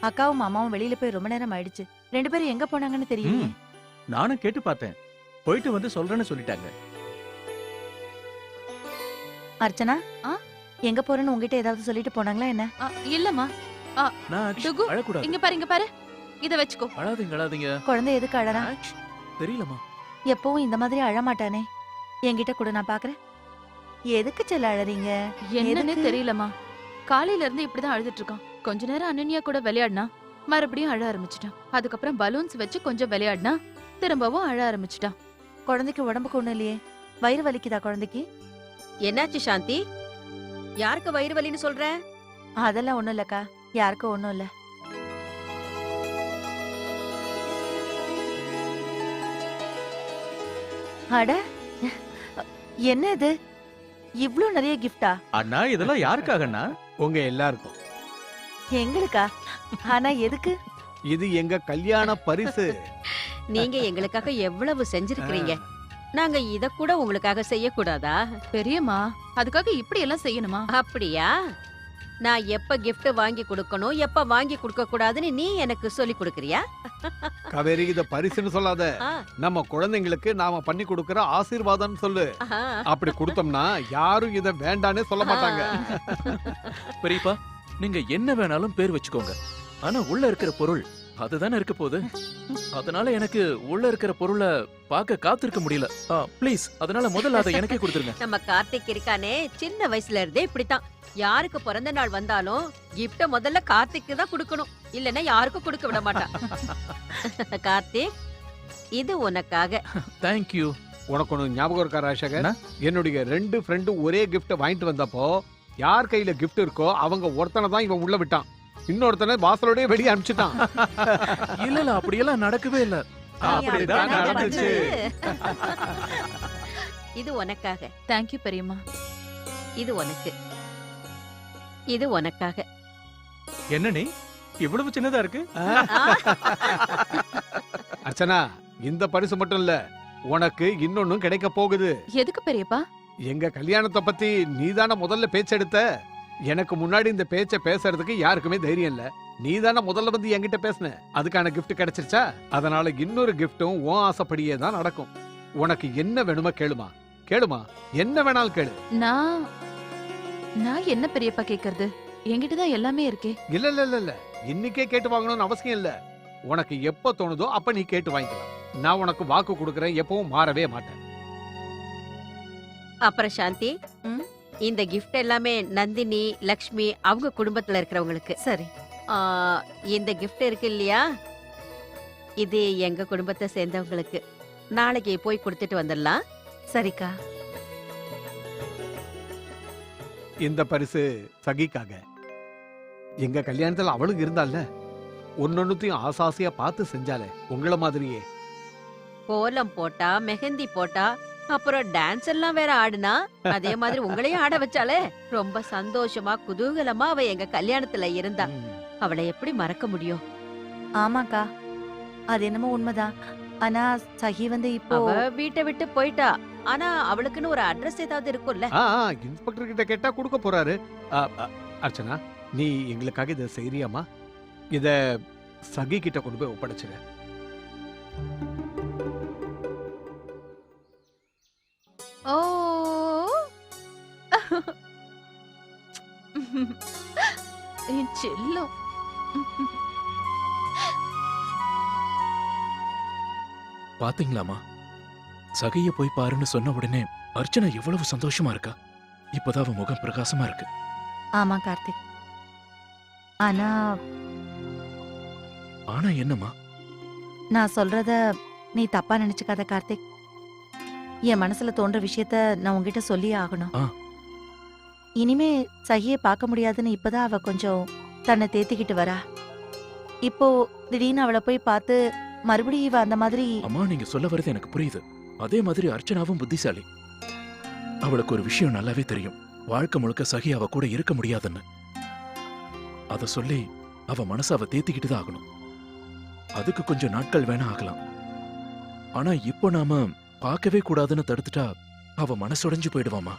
அக்காவும் மாமாவும் வெளியில போய் ரொம்ப நேரம் ஆயிடுச்சு. 2 பேரும் எங்க போனாங்கன்னு தெரியல. நானும் கேட்டு பார்த்தேன். போயிட்டு வந்து சொல்றேன்னு சொல்லிட்டாங்க. அர்ச்சனா எங்க போறேன்னு உங்ககிட்ட ஏதாவது சொல்லிட்டு போனாங்களா என்ன? இல்லம்மா. டுகு, அழக்கூடாது. இங்க பாரு. இத வச்சுக்கோ. அழாதீங்க. குழந்தை எதுக்கு அழறா? தெரியலமா. எப்பவும் இந்த மாதிரி அழமாட்டானே. என்கிட்ட கூட நான் பாக்குறேன். எதுக்கு செல்ல அழறீங்க? என்னன்னு தெரியலம்மா. காலையில இருந்து இப்படிதான் அழுதுட்டு இருக்கான். கொஞ்ச நேரம் அனன்யா கூட விளையாடினா மறுபடியும் அழ ஆரம்பிச்சிட்டான். அதுக்கப்புறம் பலூன்ஸ் வச்சு கொஞ்சம் விளையாடினா திரும்பவும் அழ ஆரம்பிச்சிட்டான். குழந்தைக்கு உடம்புக்கு ஒண்ணும் இல்லையே? வயிறு வலிக்குதா குழந்தைக்கு? என்னாச்சு சாந்தி? யாருக்கு வயிறு வலின்னு சொல்ற? அதெல்லாம் ஒண்ணும் இல்லக்கா, யாருக்கும் ஒண்ணும் இல்ல. அட, என்ன இது? இவ்ளோ நிறைய கிஃப்டா? அண்ணா இதெல்லாம் யாருக்காகண்ணா? உங்க எல்லாருக்கும். எங்களுக்கா? ஆனா எதுக்கு? இது எங்க கல்யாண பரிசு. நீங்க எங்களுக்காக எவ்வளவு செஞ்சிருக்கீங்க. நாங்க இத கூட உங்களுக்காக செய்யக்கூடாதா? பெரியம்மா, அதுக்காக இப்படி எல்லாம் செய்யணுமா? அப்படியா? நான் எப்ப gift வாங்கி கொடுக்கணும், எப்ப வாங்கி கொடுக்க கூடாதுன்னு நீ எனக்கு சொல்லி கொடுக்கறியா? காவேரி, இத பரிசுன்னு சொல்லாத. ஆ, நம்ம குழந்தைங்களுக்கு நாம பண்ணி கொடுக்கற ஆசீர்வாதம் சொல்லு. ஆஹா. அப்படி கொடுத்தோம்னா யாரும் இத வேண்டானே சொல்ல மாட்டாங்க. பெரியப்பா, நீங்க என்ன வேணாலும் பேர் வச்சுக்கோங்க. ஆனா உள்ள இருக்கிற பொருள் அதுதானே இருக்க போகுது. அதனால எனக்கு உள்ள இருக்கிற பொருளை பார்க்க காத்திருக்க முடியல. ப்ளீஸ், அதனால முதல்ல அதை எனக்கே கொடுத்துருங்க. நம்ம கார்த்திக் இருக்கானே, சின்ன வயசுல இருந்தே இப்படித்தான். யாருக்கு பிறந்த நாள் வந்தாலும் gift முதல்ல கார்த்திக்கு தான் கொடுக்கணும். இல்லன்னா யாருக்கும் கொடுக்க விட மாட்டான். கார்த்திக், இது உனக்காக. Thank you. உனக்கு ஒண்ணு ஞாபகம் இருக்கா ராஜசேகர்? என்னுடைய 2 ஃப்ரெண்டும் ஒரே gift வாங்கிட்டு வந்தப்போ யார் கையில gift இருக்கோ அவங்க ஒருத்தனை தான் இவன் உள்ள விட்டான். இன்னொருத்தனை வாசலோடய வெளியே அனுப்பிச்சிட்டான். இல்ல அப்படியெல்லாம் நடக்கவே இல்ல. அப்படிதான் நடந்துச்சு. இது உனக்காக. தேங்க்யூ பெரியம்மா. இது உனக்கு. இது உனக்காக. என்ன நீ இவ்வளவு சின்னதா இருக்கு? அர்ச்சனா, இந்த பரிசு மட்டும் இல்ல, உனக்கு இன்னொன்னும் கிடைக்க போகுது. எதுக்கு பெரியப்பா? எங்க கல்யாணத்தை பத்தி நீதான முதல்ல பேச்செடுத்த. எனக்கு முன்னாடி இந்த பேச்ச பேசுறதுக்கு யாருக்குமே தைரியம் இல்ல. நீதான முதல்ல வந்து என்கிட்ட பேசுன. அதுக்கான gift கிடைச்சிருச்சா? அதனால இன்னொரு கிஃப்டும் உன் ஆசைப்படியே தான் நடக்கும். உனக்கு என்ன வேணுமோ கேளுமா. கேளுமா, என்ன வேணாலும் கேளு. நான் என்ன பெரியப்பா கேக்குறது? என்கிட்டதான் எல்லாமே இருக்கே. இல்ல இல்ல இல்ல இல்ல, இன்னைக்கே கேட்டு வாங்கணும்னு அவசியம் இல்ல. உனக்கு எப்ப தோணுதோ அப்ப நீ கேட்டு வாங்கிக்கலாம். நான் உனக்கு வாக்கு கொடுக்கறேன், எப்பவும் மாறவே மாட்டேன். அப்புறம் சாந்தி, இந்த gift எல்லாமே நந்தினி, லக்ஷ்மி அவங்க குடும்பத்துல இருக்கிறவங்களுக்கு. சரி. இந்த gift இருக்கு இல்லையா, இது எங்க குடும்பத்தை சேர்ந்தவங்களுக்கு. நாளைக்கு போய் கொடுத்துட்டு வந்துடலாம். சரிக்கா. இந்த பரிசு சகிக்காக. எங்க கல்யாணத்துல அவளும் இருந்தால, ஒன்னொன்னுத்தையும் ஆசாசியா பார்த்து செஞ்சாலே உங்கள மாதிரியே. கோலம் போட்டா, மெஹந்தி போட்டா, அப்புறம் டான்ஸ் எல்லாம் வேற ஆடுனா, அதே மாதிரி உங்களையும் ஆட வச்சாலே. ரொம்ப சந்தோஷமா குதூகலமா அவ எங்க கல்யாணத்துல இருந்தா. அவளை எப்படி மறக்க முடியும்? ஆமாக்கா, அது என்னமோ உண்மைதான். ஆனா சஹி வந்து இப்போ அவ வீட்டை விட்டு போயிட்டா. ஆனா அவளுக்குன்னு ஒரு அட்ரஸ் ஏதாவது இருக்கும்ல. இன்ஸ்பெக்டர் கிட்ட கேட்டா கொடுக்க போறாரு. அர்ச்சனா, நீ எங்களுக்காக இதை செய்யறியாமா? இத சகி கிட்ட கொண்டு போய் ஒப்படைச்சிட. ஓ, என் செல்லம். பாத்தீங்களாமா, சகைய போய் பாருன்னு சொன்ன உடனே அர்ச்சனா எவ்வளவு சந்தோஷமா இருக்கா. இப்பதான் அவன் முகம் பிரகாசமா இருக்கு. ஆமா கார்த்திக். ஆனா என்னம்மா? நான் சொல்றத நீ தப்பா நினைச்சுக்காத கார்த்திக். என் மனசுல தோன்ற விஷயத்த நான் உன்கிட்ட சொல்லியே ஆகணும். இனிமே சகியை பார்க்க முடியாதுன்னு இப்பதான் அவ கொஞ்சம் தன்னை தேத்திக்கிட்டு வரா. இப்போ திடீர்னு அவளை போய் பார்த்து மறுபடியும் இவ அந்த மாதிரி. அம்மா, நீங்க சொல்ல வர்றது எனக்கு புரியுது. அதே மாதிரி அர்ச்சனாவும் புத்திசாலி. அவளுக்கு ஒரு விஷயம் நல்லாவே தெரியும். வாழ்க்கை முழுக்க சகி அவ கூட இருக்க முடியாதுன்னு. அத சொல்லி அவ மனசை அவ தேத்திக்கிட்டு தான் ஆகணும். அதுக்கு கொஞ்சம் நாட்கள் வேணா ஆகலாம். ஆனா இப்போ நாம பார்க்கவே கூடாதுன்னு தடுத்துட்டா அவ மனசுடைஞ்சு போயிடுவாமா.